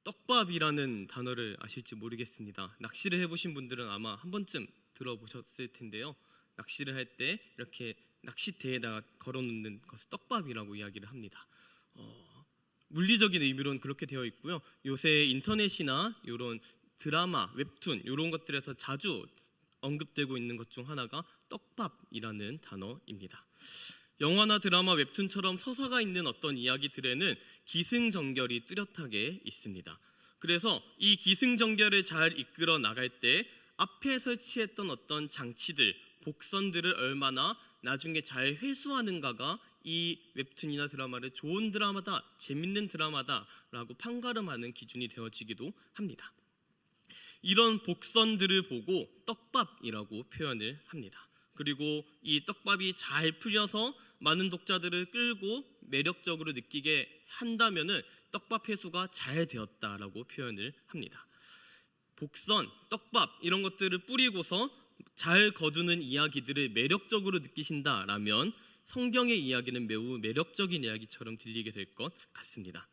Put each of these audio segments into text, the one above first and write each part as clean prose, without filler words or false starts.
떡밥이라는 단어를 아실지 모르겠습니다. 낚시를 해보신 분들은 아마 한 번쯤 들어보셨을 텐데요. 낚시를 할 때 이렇게 낚싯대에다가 걸어놓는 것을 떡밥이라고 이야기를 합니다. 물리적인 의미로는 그렇게 되어 있고요. 요새 인터넷이나 이런 드라마, 웹툰 이런 것들에서 자주 언급되고 있는 것 중 하나가 떡밥이라는 단어입니다. 영화나 드라마, 웹툰처럼 서사가 있는 어떤 이야기들에는 기승전결이 뚜렷하게 있습니다. 그래서 이 기승전결을 잘 이끌어 나갈 때 앞에 설치했던 어떤 장치들, 복선들을 얼마나 나중에 잘 회수하는가가 이 웹툰이나 드라마를 좋은 드라마다, 재밌는 드라마다라고 판가름하는 기준이 되어지기도 합니다. 이런 복선들을 보고 떡밥이라고 표현을 합니다. 그리고 이 떡밥이 잘 풀려서 많은 독자들을 끌고 매력적으로 느끼게 한다면은 떡밥 회수가 잘 되었다라고 표현을 합니다. 복선, 떡밥 이런 것들을 뿌리고서 잘 거두는 이야기들을 매력적으로 느끼신다라면 성경의 이야기는 매우 매력적인 이야기처럼 들리게 될 것 같습니다.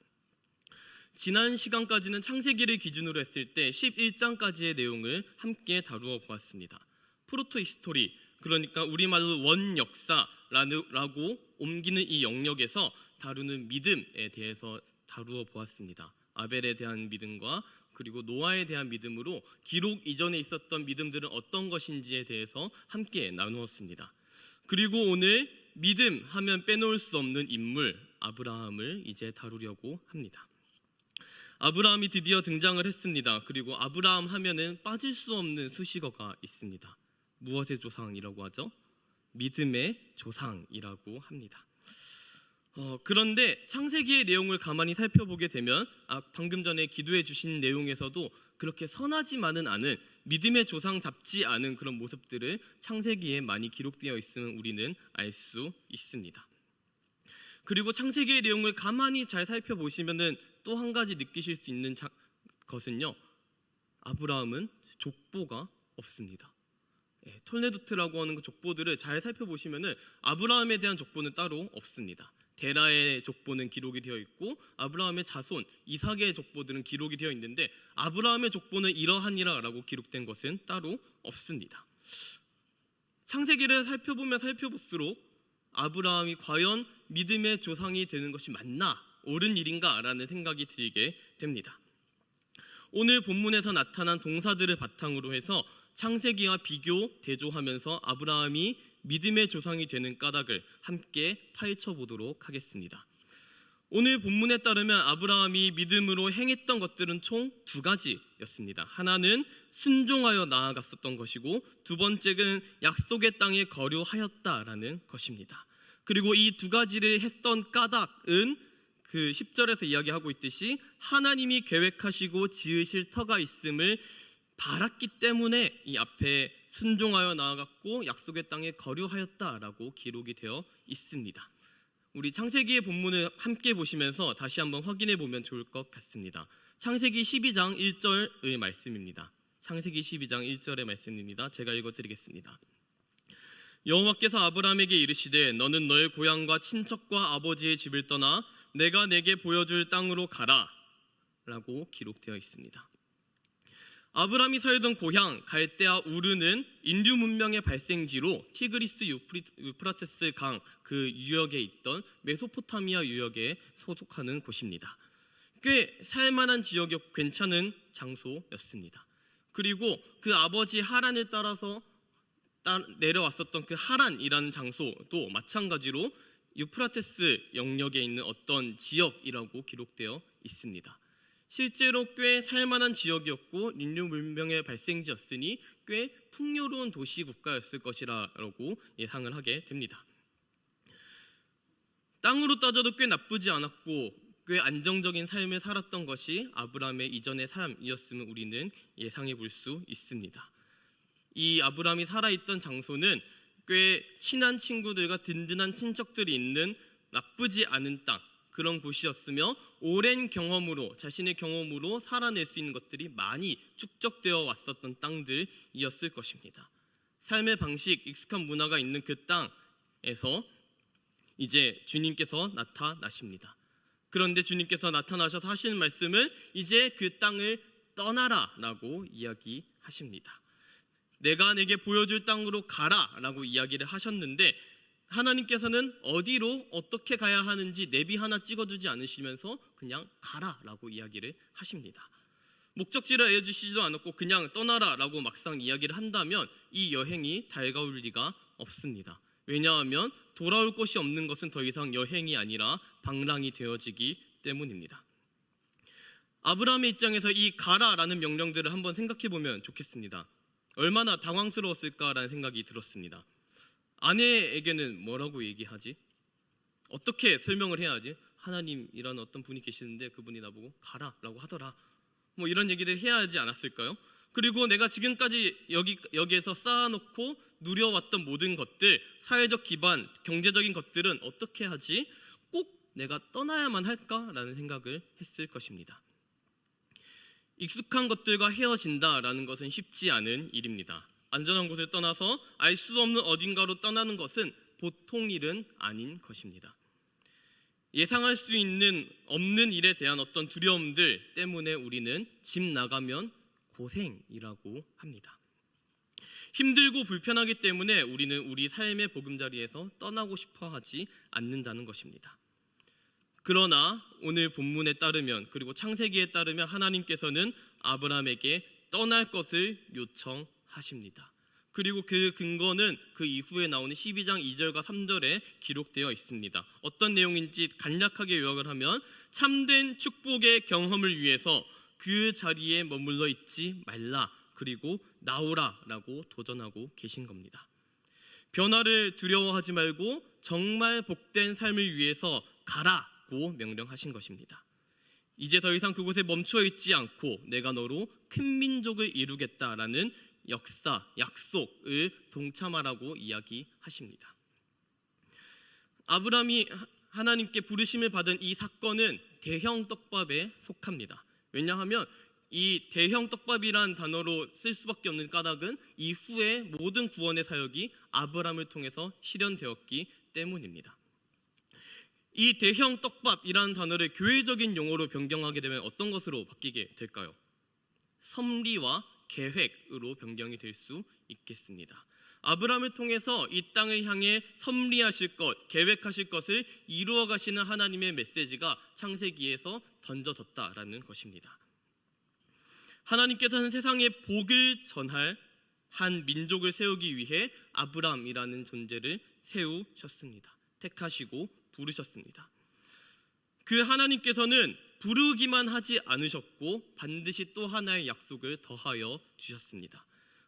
지난 시간까지는 창세기를 기준으로 했을 때 11장까지의 내용을 함께 다루어 보았습니다. 프로토 히스토리, 그러니까 우리말로 원역사라고 옮기는 이 영역에서 다루는 믿음에 대해서 다루어 보았습니다. 아벨에 대한 믿음과 그리고 노아에 대한 믿음으로 기록 이전에 있었던 믿음들은 어떤 것인지에 대해서 함께 나누었습니다. 그리고 오늘 믿음 하면 빼놓을 수 없는 인물 아브라함을 이제 다루려고 합니다. 아브라함이 드디어 등장을 했습니다. 그리고 아브라함 하면은 빠질 수 없는 수식어가 있습니다. 무엇의 조상이라고 하죠? 믿음의 조상이라고 합니다. 그런데 창세기의 내용을 가만히 살펴보게 되면 방금 전에 기도해 주신 내용에서도 그렇게 선하지만은 않은 믿음의 조상답지 않은 그런 모습들을 창세기에 많이 기록되어 있음을 우리는 알 수 있습니다. 그리고 창세기의 내용을 가만히 잘 살펴보시면은 또 한 가지 느끼실 수 있는 것은요, 아브라함은 족보가 없습니다. 톨레도트라고 하는 그 족보들을 잘 살펴보시면은 아브라함에 대한 족보는 따로 없습니다. 데라의 족보는 기록이 되어 있고 아브라함의 자손 이삭의 족보들은 기록이 되어 있는데 아브라함의 족보는 이러하니라라고 기록된 것은 따로 없습니다. 창세기를 살펴보면 살펴볼수록 아브라함이 과연 믿음의 조상이 되는 것이 맞나, 옳은 일인가라는 생각이 들게 됩니다. 오늘 본문에서 나타난 동사들을 바탕으로 해서 창세기와 비교, 대조하면서 아브라함이 믿음의 조상이 되는 까닭을 함께 파헤쳐 보도록 하겠습니다. 오늘 본문에 따르면 아브라함이 믿음으로 행했던 것들은 총 두 가지였습니다. 하나는 순종하여 나아갔었던 것이고 두 번째는 약속의 땅에 거류하였다라는 것입니다. 그리고 이 두 가지를 했던 까닭은 그 10절에서 이야기하고 있듯이 하나님이 계획하시고 지으실 터가 있음을 바랐기 때문에 이 앞에 순종하여 나아갔고 약속의 땅에 거류하였다라고 기록이 되어 있습니다. 우리 창세기의 본문을 함께 보시면서 다시 한번 확인해 보면 좋을 것 같습니다. 창세기 12장 1절의 말씀입니다. 창세기 12장 1절의 말씀입니다. 제가 읽어드리겠습니다. 여호와께서 아브라함에게 이르시되 너는 너의 고향과 친척과 아버지의 집을 떠나 내가 내게 보여줄 땅으로 가라 라고 기록되어 있습니다. 아브라함이 살던 고향 갈대아 우르는 인류 문명의 발생지로 티그리스 유프라테스 강 그 유역에 있던 메소포타미아 유역에 소속하는 곳입니다. 꽤 살만한 지역이었고 괜찮은 장소였습니다. 그리고 그 아버지 하란을 따라서 내려왔었던 그 하란이라는 장소도 마찬가지로 유프라테스 영역에 있는 어떤 지역이라고 기록되어 있습니다. 실제로 꽤 살만한 지역이었고 인류 문명의 발생지였으니 꽤 풍요로운 도시 국가였을 것이라고 예상을 하게 됩니다. 땅으로 따져도 꽤 나쁘지 않았고 꽤 안정적인 삶을 살았던 것이 아브라함의 이전의 삶이었음을 우리는 예상해 볼 수 있습니다. 이 아브라함이 살아있던 장소는 꽤 친한 친구들과 든든한 친척들이 있는 나쁘지 않은 땅, 그런 곳이었으며 오랜 경험으로 자신의 경험으로 살아낼 수 있는 것들이 많이 축적되어 왔었던 땅들이었을 것입니다. 삶의 방식, 익숙한 문화가 있는 그 땅에서 이제 주님께서 나타나십니다. 그런데 주님께서 나타나셔서 하시는 말씀은 이제 그 땅을 떠나라 라고 이야기하십니다. 내가 내게 보여줄 땅으로 가라 라고 이야기를 하셨는데 하나님께서는 어디로 어떻게 가야 하는지 내비 하나 찍어주지 않으시면서 그냥 가라 라고 이야기를 하십니다. 목적지를 알려주시지도 않았고 그냥 떠나라 라고 막상 이야기를 한다면 이 여행이 달가울 리가 없습니다. 왜냐하면 돌아올 곳이 없는 것은 더 이상 여행이 아니라 방랑이 되어지기 때문입니다. 아브라함의 입장에서 이 가라라는 명령들을 한번 생각해 보면 좋겠습니다. 얼마나 당황스러웠을까라는 생각이 들었습니다. 아내에게는 뭐라고 얘기하지? 어떻게 설명을 해야 하지? 하나님이라는 어떤 분이 계시는데 그분이 나보고 가라라고 하더라. 뭐 이런 얘기를 해야 하지 않았을까요? 그리고 내가 지금까지 여기에서 쌓아놓고 누려왔던 모든 것들, 사회적 기반, 경제적인 것들은 어떻게 하지? 꼭 내가 떠나야만 할까라는 생각을 했을 것입니다. 익숙한 것들과 헤어진다라는 것은 쉽지 않은 일입니다. 안전한 곳을 떠나서 알 수 없는 어딘가로 떠나는 것은 보통 일은 아닌 것입니다. 예상할 수 없는 일에 대한 어떤 두려움들 때문에 우리는 집 나가면 고생이라고 합니다. 힘들고 불편하기 때문에 우리는 우리 삶의 보금자리에서 떠나고 싶어 하지 않는다는 것입니다. 그러나 오늘 본문에 따르면 그리고 창세기에 따르면 하나님께서는 아브라함에게 떠날 것을 요청하십니다. 그리고 그 근거는 그 이후에 나오는 12장 2절과 3절에 기록되어 있습니다. 어떤 내용인지 간략하게 요약을 하면 참된 축복의 경험을 위해서 그 자리에 머물러 있지 말라 그리고 나오라 라고 도전하고 계신 겁니다. 변화를 두려워하지 말고 정말 복된 삶을 위해서 가라고 명령하신 것입니다. 이제 더 이상 그곳에 멈추어 있지 않고 내가 너로 큰 민족을 이루겠다라는 역사, 약속을 동참하라고 이야기하십니다. 아브라함이 하나님께 부르심을 받은 이 사건은 대형 떡밥에 속합니다. 왜냐하면 이 대형 떡밥이란 단어로 쓸 수밖에 없는 까닭은 이후에 모든 구원의 사역이 아브라함을 통해서 실현되었기 때문입니다. 이 대형 떡밥이라는 단어를 교회적인 용어로 변경하게 되면 어떤 것으로 바뀌게 될까요? 섭리와 계획으로 변경이 될 수 있겠습니다. 아브라함을 통해서 이 땅을 향해 섭리하실 것, 계획하실 것을 이루어 가시는 하나님의 메시지가 창세기에서 던져졌다라는 것입니다. 하나님께서는 세상에 복을 전할 한 민족을 세우기 위해 아브라함이라는 존재를 세우셨습니다. 택하시고 부르셨습니다. 그 하나님께서는 부르기만 하지 않으셨고 반드시 또 하나의 약속을 더하여 주셨습니다.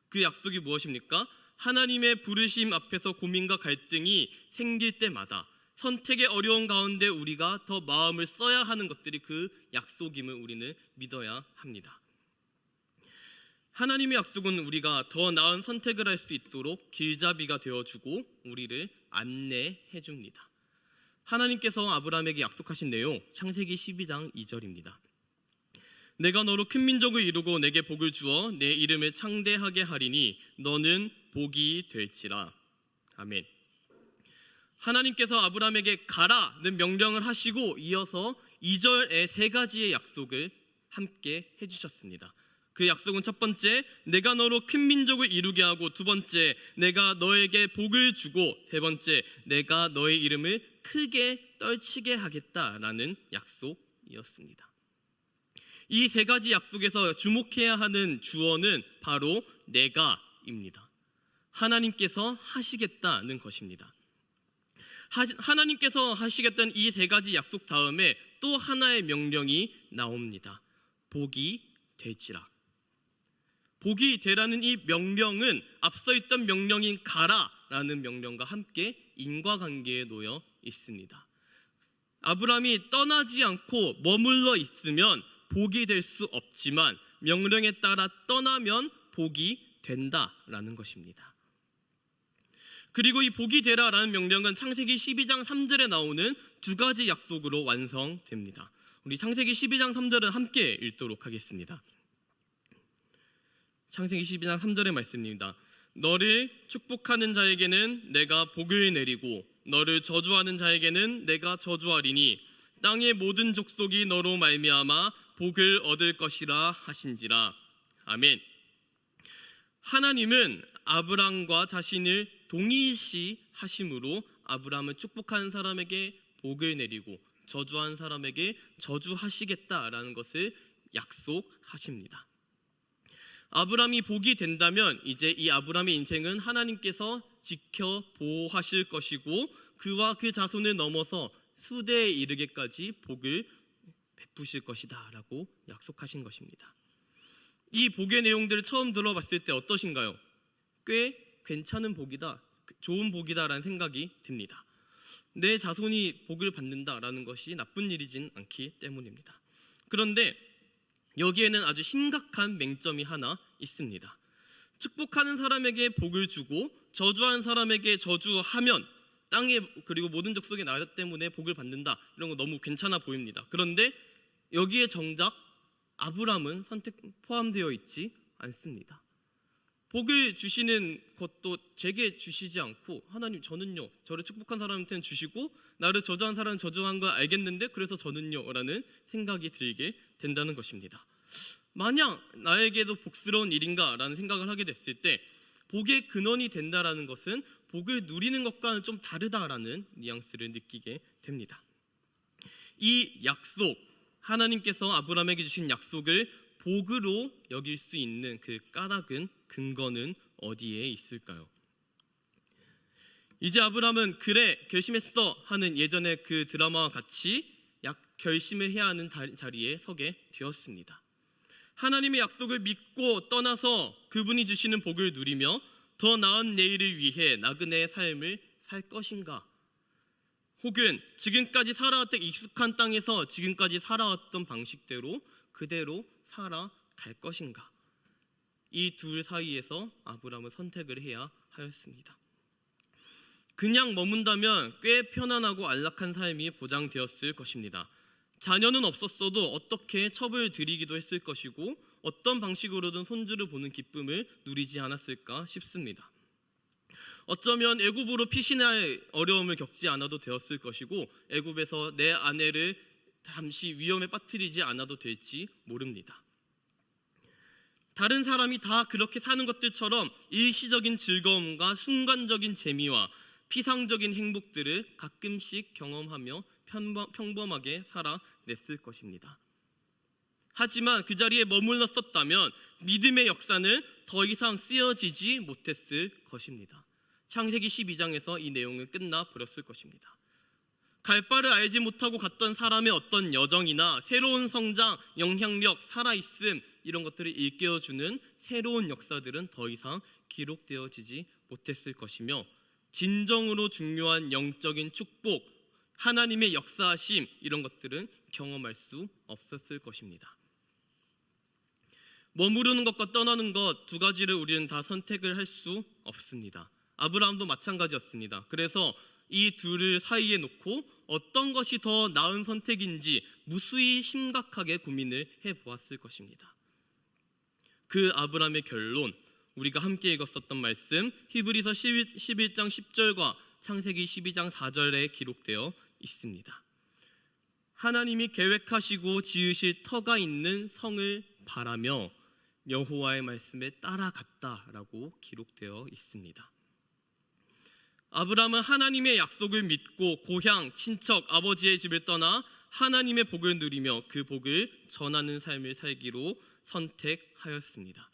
그 약속이 무엇입니까? 하나님의 부르심 앞에서 고민과 갈등이 생길 때마다 선택의 어려운 가운데 우리가 더 마음을 써야 하는 것들이 그 약속임을 우리는 믿어야 합니다. 하나님의 약속은 우리가 더 나은 선택을 할 수 있도록 길잡이가 되어주고 우리를 안내해 줍니다. 하나님께서 아브라함에게 약속하신 내용 창세기 12장 2절입니다. 내가 너로 큰 민족을 이루고 내게 복을 주어 내 이름을 창대하게 하리니 너는 복이 될지라. 아멘. 하나님께서 아브라함에게 가라는 명령을 하시고 이어서 2절에 세 가지의 약속을 함께 해주셨습니다. 그 약속은 첫 번째, 내가 너로 큰 민족을 이루게 하고, 두 번째, 내가 너에게 복을 주고, 세 번째, 내가 너의 이름을 크게 떨치게 하겠다라는 약속이었습니다. 이 세 가지 약속에서 주목해야 하는 주어는 바로 내가입니다. 하나님께서 하시겠다는 것입니다. 하나님께서 하시겠다는 이 세 가지 약속 다음에 또 하나의 명령이 나옵니다. 복이 될지라. 복이 되라는 이 명령은 앞서 있던 명령인 가라라는 명령과 함께 인과관계에 놓여 있습니다. 아브라함이 떠나지 않고 머물러 있으면 복이 될 수 없지만 명령에 따라 떠나면 복이 된다라는 것입니다. 그리고 이 복이 되라라는 명령은 창세기 12장 3절에 나오는 두 가지 약속으로 완성됩니다. 우리 창세기 12장 3절을 함께 읽도록 하겠습니다. 창세기 12장 3절의 말씀입니다. 너를 축복하는 자에게는 내가 복을 내리고 너를 저주하는 자에게는 내가 저주하리니 땅의 모든 족속이 너로 말미암아 복을 얻을 것이라 하신지라. 아멘. 하나님은 아브람과 자신을 동일시 하심으로 아브람을 축복하는 사람에게 복을 내리고 저주한 사람에게 저주하시겠다라는 것을 약속하십니다. 아브람이 복이 된다면 이제 이 아브람의 인생은 하나님께서 지켜 보호하실 것이고 그와 그 자손을 넘어서 수대에 이르게까지 복을 베푸실 것이다 라고 약속하신 것입니다. 이 복의 내용들을 처음 들어봤을 때 어떠신가요? 꽤 괜찮은 복이다, 좋은 복이다라는 생각이 듭니다. 내 자손이 복을 받는다라는 것이 나쁜 일이진 않기 때문입니다. 그런데 여기에는 아주 심각한 맹점이 하나 있습니다. 축복하는 사람에게 복을 주고 저주하는 사람에게 저주하면 땅에 그리고 모든 족속의 나 때문에 복을 받는다, 이런 거 너무 괜찮아 보입니다. 그런데 여기에 정작 아브람은 포함되어 있지 않습니다. 복을 주시는 것도 제게 주시지 않고 하나님 저는요, 저를 축복한 사람한테는 주시고 나를 저주한 사람은 저주한 걸 알겠는데 그래서 저는요 라는 생각이 들게 된다는 것입니다. 마냥 나에게도 복스러운 일인가 라는 생각을 하게 됐을 때 복의 근원이 된다라는 것은 복을 누리는 것과는 좀 다르다라는 뉘앙스를 느끼게 됩니다. 이 약속, 하나님께서 아브람에게 주신 약속을 복으로 여길 수 있는 그 까닭은, 근거는 어디에 있을까요? 이제 아브람은 그래 결심했어 하는 예전의 그 드라마와 같이 결심을 해야 하는 자리에 서게 되었습니다. 하나님의 약속을 믿고 떠나서 그분이 주시는 복을 누리며 더 나은 내일을 위해 나그네의 삶을 살 것인가? 혹은 지금까지 살아왔던 익숙한 땅에서 지금까지 살아왔던 방식대로 그대로 살아갈 것인가? 이 둘 사이에서 아브람은 선택을 해야 하였습니다. 그냥 머문다면 꽤 편안하고 안락한 삶이 보장되었을 것입니다. 자녀는 없었어도 어떻게 첩을 들이기도 했을 것이고 어떤 방식으로든 손주를 보는 기쁨을 누리지 않았을까 싶습니다. 어쩌면 애굽으로 피신할 어려움을 겪지 않아도 되었을 것이고 애굽에서 내 아내를 잠시 위험에 빠뜨리지 않아도 될지 모릅니다. 다른 사람이 다 그렇게 사는 것들처럼 일시적인 즐거움과 순간적인 재미와 피상적인 행복들을 가끔씩 경험하며 평범하게 살아냈을 것입니다. 하지만 그 자리에 머물렀었다면 믿음의 역사는 더 이상 쓰여지지 못했을 것입니다. 창세기 12장에서 이 내용은 끝나버렸을 것입니다. 갈 바를 알지 못하고 갔던 사람의 어떤 여정이나 새로운 성장, 영향력, 살아있음, 이런 것들을 일깨워주는 새로운 역사들은 더 이상 기록되어지지 못했을 것이며 진정으로 중요한 영적인 축복, 하나님의 역사하심, 이런 것들은 경험할 수 없었을 것입니다. 머무르는 것과 떠나는 것 두 가지를 우리는 다 선택을 할 수 없습니다. 아브라함도 마찬가지였습니다. 그래서 이 둘을 사이에 놓고 어떤 것이 더 나은 선택인지 무수히 심각하게 고민을 해보았을 것입니다. 그 아브라함의 결론, 우리가 함께 읽었었던 말씀 히브리서 11장 10절과 창세기 12장 4절에 기록되어 있습니다. 하나님이 계획하시고 지으실 터가 있는 성을 바라며 여호와의 말씀에 따라갔다라고 기록되어 있습니다. 아브라함은 하나님의 약속을 믿고 고향, 친척, 아버지의 집을 떠나 하나님의 복을 누리며 그 복을 전하는 삶을 살기로 선택하였습니다.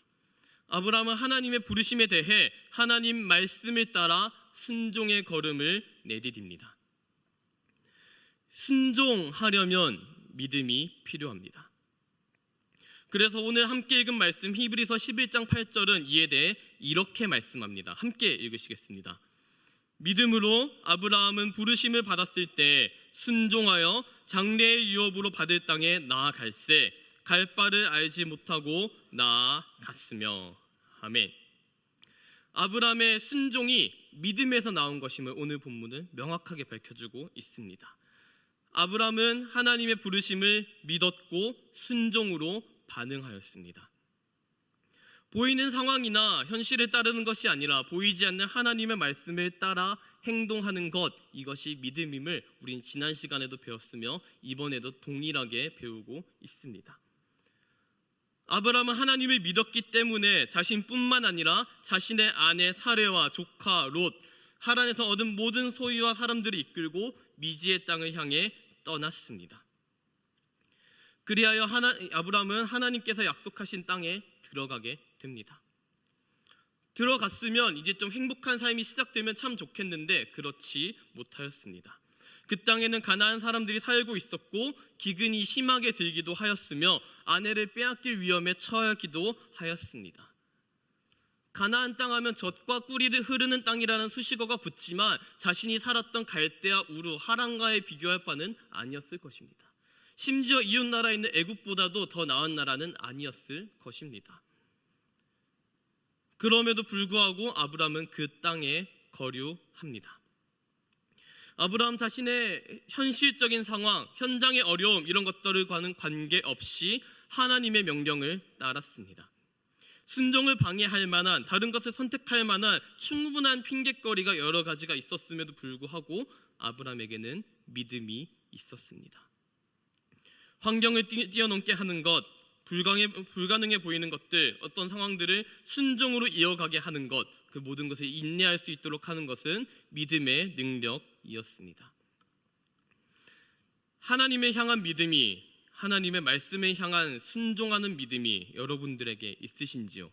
아브라함은 하나님의 부르심에 대해 하나님 말씀을 따라 순종의 걸음을 내디딥니다. 순종하려면 믿음이 필요합니다. 그래서 오늘 함께 읽은 말씀 히브리서 11장 8절은 이에 대해 이렇게 말씀합니다. 함께 읽으시겠습니다. 믿음으로 아브라함은 부르심을 받았을 때 순종하여 장래의 유업으로 받을 땅에 나아갈새 갈 바를 알지 못하고 나아갔으며. 아멘. 아브라함의 순종이 믿음에서 나온 것임을 오늘 본문은 명확하게 밝혀주고 있습니다. 아브라함은 하나님의 부르심을 믿었고 순종으로 반응하였습니다. 보이는 상황이나 현실에 따르는 것이 아니라 보이지 않는 하나님의 말씀에 따라 행동하는 것, 이것이 믿음임을 우린 지난 시간에도 배웠으며 이번에도 동일하게 배우고 있습니다. 아브라함은 하나님을 믿었기 때문에 자신뿐만 아니라 자신의 아내 사레와 조카 롯, 하란에서 얻은 모든 소유와 사람들을 이끌고 미지의 땅을 향해 떠났습니다. 그리하여 아브라함은 하나님께서 약속하신 땅에 들어가게 됩니다. 들어갔으면 이제 좀 행복한 삶이 시작되면 참 좋겠는데 그렇지 못하였습니다. 그 땅에는 가나안 사람들이 살고 있었고 기근이 심하게 들기도 하였으며 아내를 빼앗길 위험에 처하기도 하였습니다. 가나안 땅 하면 젖과 꿀이 흐르는 땅이라는 수식어가 붙지만 자신이 살았던 갈대아, 우루, 하란과의 비교할 바는 아니었을 것입니다. 심지어 이웃 나라에 있는 애굽보다도 더 나은 나라는 아니었을 것입니다. 그럼에도 불구하고 아브라함은 그 땅에 거류합니다. 아브라함 자신의 현실적인 상황, 현장의 어려움 이런 것들과는 관계없이 하나님의 명령을 따랐습니다. 순종을 방해할 만한, 다른 것을 선택할 만한 충분한 핑곗거리가 여러 가지가 있었음에도 불구하고 아브라함에게는 믿음이 있었습니다. 환경을 뛰어넘게 하는 것, 불가능해 보이는 것들, 어떤 상황들을 순종으로 이어가게 하는 것, 그 모든 것을 인내할 수 있도록 하는 것은 믿음의 능력이었습니다. 하나님을 향한 믿음이, 하나님의 말씀에 향한 순종하는 믿음이 여러분들에게 있으신지요?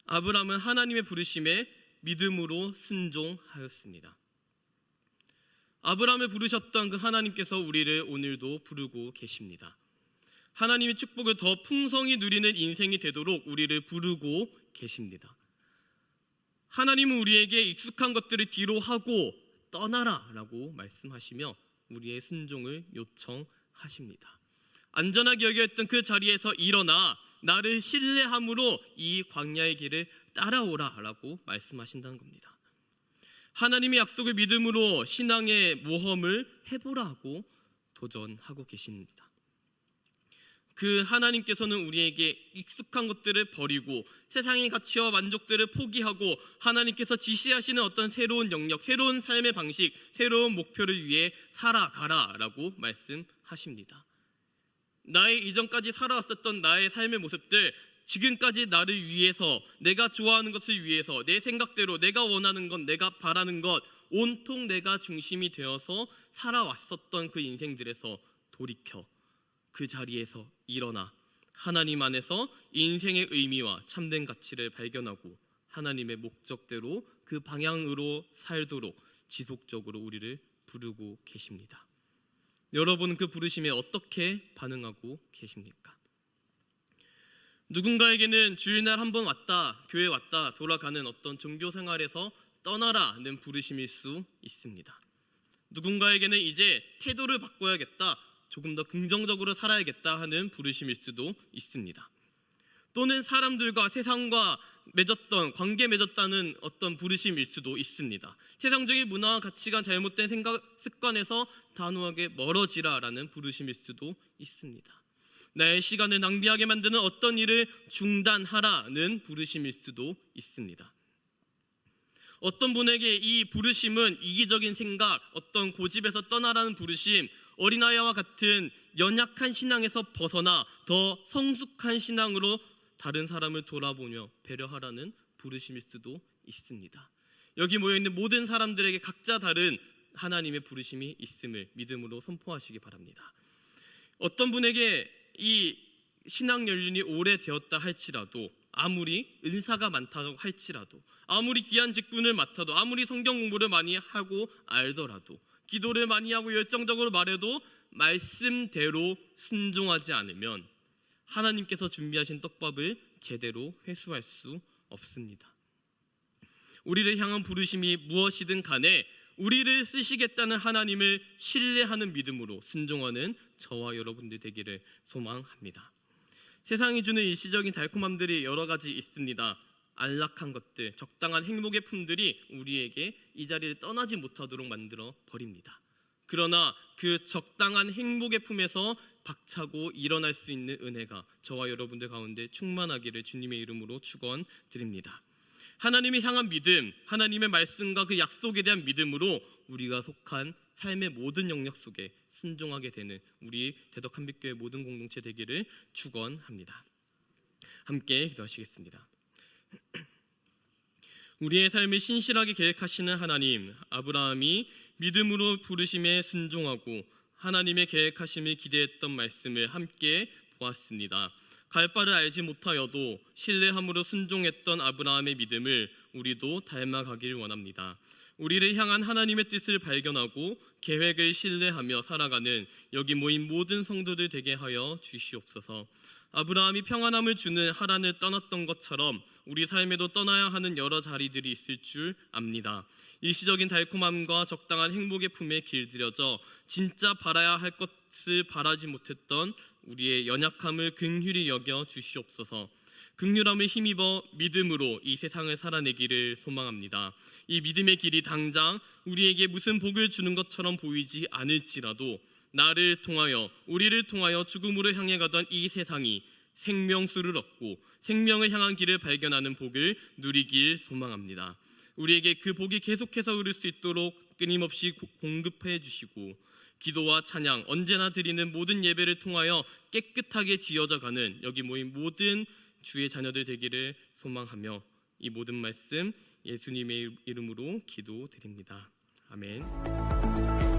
아브라함은 하나님의 부르심에 믿음으로 순종하였습니다. 아브라함을 부르셨던 그 하나님께서 우리를 오늘도 부르고 계십니다. 하나님의 축복을 더 풍성히 누리는 인생이 되도록 우리를 부르고 계십니다. 하나님은 우리에게 익숙한 것들을 뒤로 하고 떠나라 라고 말씀하시며 우리의 순종을 요청하십니다. 안전하게 여겼던 그 자리에서 일어나 나를 신뢰함으로 이 광야의 길을 따라오라 라고 말씀하신다는 겁니다. 하나님의 약속을 믿음으로 신앙의 모험을 해보라고 도전하고 계십니다. 그 하나님께서는 우리에게 익숙한 것들을 버리고 세상의 가치와 만족들을 포기하고 하나님께서 지시하시는 어떤 새로운 영역, 새로운 삶의 방식, 새로운 목표를 위해 살아가라 라고 말씀하십니다. 나의 이전까지 살아왔었던 나의 삶의 모습들, 지금까지 나를 위해서, 내가 좋아하는 것을 위해서, 내 생각대로 내가 원하는 것, 내가 바라는 것, 온통 내가 중심이 되어서 살아왔었던 그 인생들에서 돌이켜 그 자리에서 일어나 하나님 안에서 인생의 의미와 참된 가치를 발견하고 하나님의 목적대로 그 방향으로 살도록 지속적으로 우리를 부르고 계십니다. 여러분은 그 부르심에 어떻게 반응하고 계십니까? 누군가에게는 주일날 한번 왔다, 교회 왔다 돌아가는 어떤 종교 생활에서 떠나라는 부르심일 수 있습니다. 누군가에게는 이제 태도를 바꿔야겠다, 조금 더 긍정적으로 살아야겠다 하는 부르심일 수도 있습니다. 또는 사람들과 세상과 관계 맺었다는 어떤 부르심일 수도 있습니다. 세상적인 문화와 가치관, 잘못된 생각, 습관에서 단호하게 멀어지라라는 부르심일 수도 있습니다. 나의 시간을 낭비하게 만드는 어떤 일을 중단하라는 부르심일 수도 있습니다. 어떤 분에게 이 부르심은 이기적인 생각, 어떤 고집에서 떠나라는 부르심, 어린아이와 같은 연약한 신앙에서 벗어나 더 성숙한 신앙으로 다른 사람을 돌아보며 배려하라는 부르심일 수도 있습니다. 여기 모여있는 모든 사람들에게 각자 다른 하나님의 부르심이 있음을 믿음으로 선포하시기 바랍니다. 어떤 분에게 이 신앙 연륜이 오래되었다 할지라도, 아무리 은사가 많다고 할지라도, 아무리 귀한 직분을 맡아도, 아무리 성경 공부를 많이 하고 알더라도, 기도를 많이 하고 열정적으로 말해도 말씀대로 순종하지 않으면 하나님께서 준비하신 떡밥을 제대로 회수할 수 없습니다. 우리를 향한 부르심이 무엇이든 간에 우리를 쓰시겠다는 하나님을 신뢰하는 믿음으로 순종하는 저와 여러분들 되기를 소망합니다. 세상이 주는 일시적인 달콤함들이 여러 가지 있습니다. 안락한 것들, 적당한 행복의 품들이 우리에게 이 자리를 떠나지 못하도록 만들어 버립니다. 그러나 그 적당한 행복의 품에서 박차고 일어날 수 있는 은혜가 저와 여러분들 가운데 충만하기를 주님의 이름으로 축원드립니다. 하나님이 향한 믿음, 하나님의 말씀과 그 약속에 대한 믿음으로 우리가 속한 삶의 모든 영역 속에 순종하게 되는 우리 대덕 한빛교회 모든 공동체 되기를 축원합니다. 함께 기도하시겠습니다. 우리의 삶을 신실하게 계획하시는 하나님, 아브라함이 믿음으로 부르심에 순종하고 하나님의 계획하심을 기대했던 말씀을 함께 보았습니다. 갈 바를 알지 못하여도 신뢰함으로 순종했던 아브라함의 믿음을 우리도 닮아가길 원합니다. 우리를 향한 하나님의 뜻을 발견하고 계획을 신뢰하며 살아가는 여기 모인 모든 성도들 되게 하여 주시옵소서. 아브라함이 평안함을 주는 하란을 떠났던 것처럼 우리 삶에도 떠나야 하는 여러 자리들이 있을 줄 압니다. 일시적인 달콤함과 적당한 행복의 품에 길들여져 진짜 바라야 할 것을 바라지 못했던 우리의 연약함을 긍휼히 여겨 주시옵소서. 긍휼함을 힘입어 믿음으로 이 세상을 살아내기를 소망합니다. 이 믿음의 길이 당장 우리에게 무슨 복을 주는 것처럼 보이지 않을지라도 나를 통하여 우리를 통하여 죽음으로 향해 가던 이 세상이 생명수를 얻고 생명을 향한 길을 발견하는 복을 누리길 소망합니다. 우리에게 그 복이 계속해서 흐를 수 있도록 끊임없이 공급해 주시고 기도와 찬양 언제나 드리는 모든 예배를 통하여 깨끗하게 지어져가는 여기 모인 모든 주의 자녀들 되기를 소망하며 이 모든 말씀 예수님의 이름으로 기도드립니다. 아멘.